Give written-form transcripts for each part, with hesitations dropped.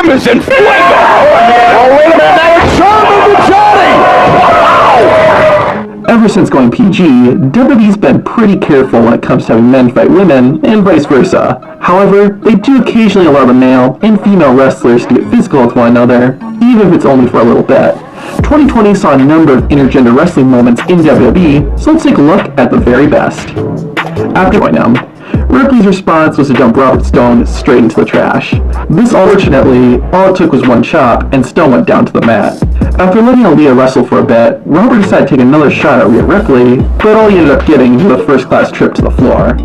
Llamas and fuego! Oh, wait a minute, now it's Charmin to Johnny! Ever since going PG, WWE's been pretty careful when it comes to having men fight women, and vice versa. However, they do occasionally allow the male and female wrestlers to get physical with one another, even if it's only for a little bit. 2020 saw a number of intergender wrestling moments in WWE, so let's take a look at the very best. After joining them, Ripley's response was to dump Robert Stone straight into the trash. This, unfortunately, all it took was one chop, and Stone went down to the mat. After letting Aaliyah wrestle for a bit, Robert decided to take another shot at Rhea Ripley, but all he ended up getting was a first-class trip to the floor.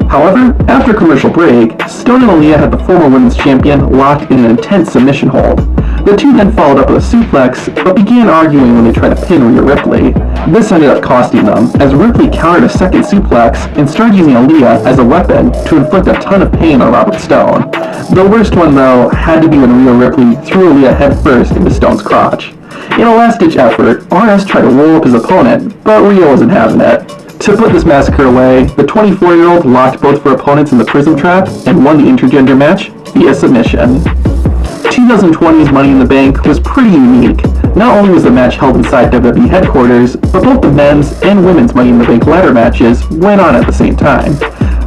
However, after a commercial break, Stone and Aaliyah had the former women's champion locked in an intense submission hold. The two then followed up with a suplex, but began arguing when they tried to pin Rhea Ripley. This ended up costing them, as Ripley countered a second suplex and started using Aaliyah as a weapon to inflict a ton of pain on Robert Stone. The worst one, though, had to be when Rhea Ripley threw Aaliyah headfirst into Stone's crotch. In a last-ditch effort, RS tried to roll up his opponent, but Rhea wasn't having it. To put this massacre away, the 24-year-old locked both of her opponents in the Prism Trap and won the intergender match via submission. 2020's Money in the Bank was pretty unique. Not only was the match held inside WWE headquarters, but both the men's and women's Money in the Bank ladder matches went on at the same time.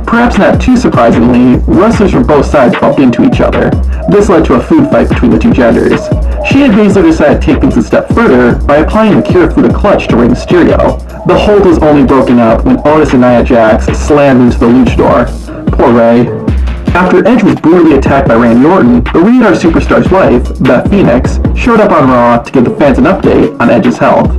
Perhaps not too surprisingly, wrestlers from both sides bumped into each other. This led to a food fight between the two genders. Shayna Baszler decided to take things a step further by applying the Kirifuda clutch to Rey Mysterio. The hold was only broken up when Otis and Nia Jax slammed into the luchador. Poor Rey. After Edge was brutally attacked by Randy Orton, the Radar Superstar's wife, Beth Phoenix, showed up on Raw to give the fans an update on Edge's health.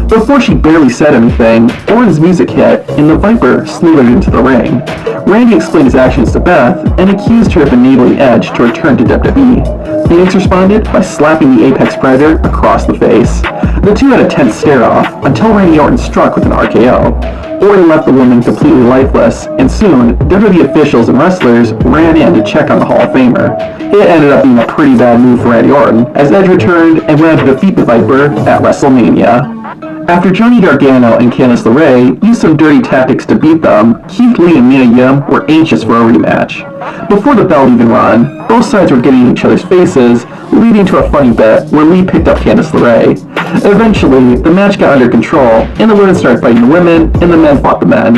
Before she barely said anything, Orton's music hit, and the Viper slithered into the ring. Randy explained his actions to Beth, and accused her of enabling Edge to return to WWE. Phoenix responded by slapping the Apex Predator across the face. The two had a tense stare-off, until Randy Orton struck with an RKO. Orton left the woman completely lifeless, and soon, WWE officials and wrestlers ran in to check on the Hall of Famer. It ended up being a pretty bad move for Randy Orton, as Edge returned and went on to defeat the Viper at WrestleMania. After Johnny Gargano and Candice LeRae used some dirty tactics to beat them, Keith Lee and Mia Yim were anxious for a rematch. Before the bell even run, both sides were getting in each other's faces, leading to a funny bit where Lee picked up Candice LeRae. Eventually, the match got under control, and the women started fighting the women, and the men fought the men.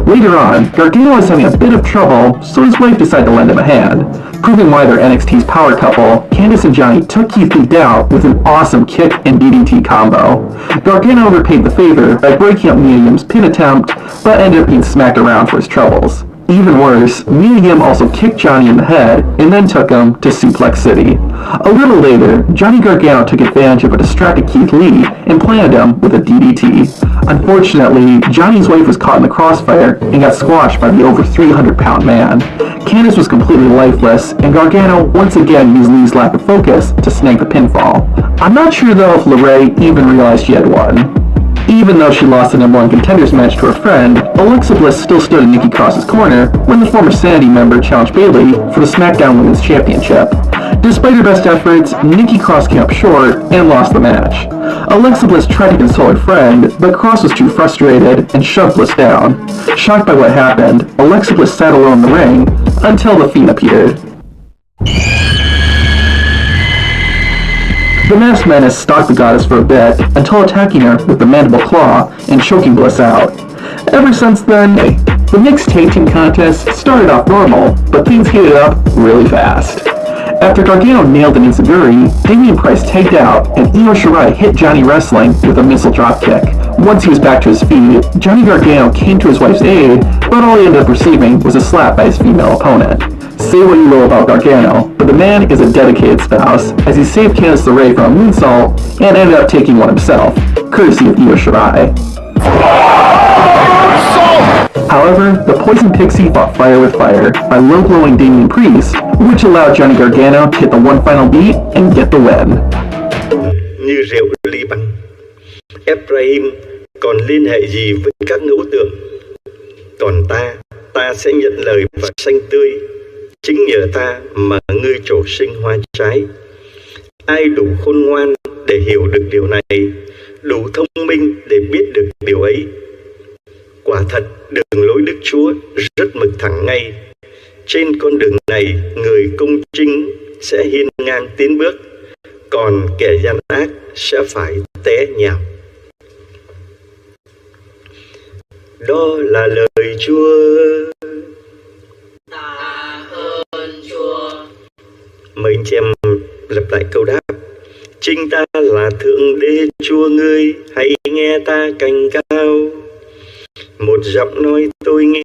Later on, Gargano was having a bit of trouble, so his wife decided to lend him a hand. Proving why they're NXT's power couple, Candice and Johnny took Keith Lee down with an awesome kick and DDT combo. Gargano repaid the favor by breaking up Mia Yim's pin attempt, but ended up being smacked around for his troubles. Even worse, Mia Yim also kicked Johnny in the head and then took him to Suplex City. A little later, Johnny Gargano took advantage of a distracted Keith Lee and planted him with a DDT. Unfortunately, Johnny's wife was caught in the crossfire and got squashed by the over 300-pound man. Candice was completely lifeless, and Gargano once again used Lee's lack of focus to snag the pinfall. I'm not sure though if LeRae even realized she had won. Even though she lost the #1 contenders match to her friend, Alexa Bliss still stood in Nikki Cross's corner when the former Sanity member challenged Bayley for the SmackDown Women's Championship. Despite her best efforts, Nikki Cross came up short and lost the match. Alexa Bliss tried to console her friend, but Cross was too frustrated and shoved Bliss down. Shocked by what happened, Alexa Bliss sat alone in the ring until The Fiend appeared. The Masked Menace stalked the goddess for a bit, until attacking her with the Mandible Claw and choking Bliss out. Ever since then, the mixed tag team contest started off normal, but things heated up really fast. After Gargano nailed an Enziguri, Damian Price tagged out, and Io Shirai hit Johnny Wrestling with a missile dropkick. Once he was back to his feet, Johnny Gargano came to his wife's aid, but all he ended up receiving was a slap by his female opponent. Say what you will about Gargano, but the man is a dedicated spouse, as he saved Candice LeRae from a moonsault and ended up taking one himself, courtesy of Io Shirai. However, the Poison Pixie fought fire with fire by low-blowing Damian Priest, which allowed Johnny Gargano to hit the one final beat and get the win. Như rượu ly băng, Ephraim còn liên hệ gì với các ngẫu tượng? Còn ta sẽ nhận lời và xanh tươi. Chính nhờ ta mà ngươi trổ sinh hoa trái. Ai đủ khôn ngoan để hiểu được điều này, đủ thông minh để biết được điều ấy. Quả thật, đường lối Đức Chúa rất mực thẳng ngay. Trên con đường này, người công chính sẽ hiên ngang tiến bước, còn kẻ gian ác sẽ phải té nhào. Đó là lời Chúa. Tạ ơn Chúa. Mời anh chị em lặp lại câu đáp. Chính ta là Thượng Đế Chúa ngươi, hãy nghe ta cảnh cao. Một giọng nói tôi nghe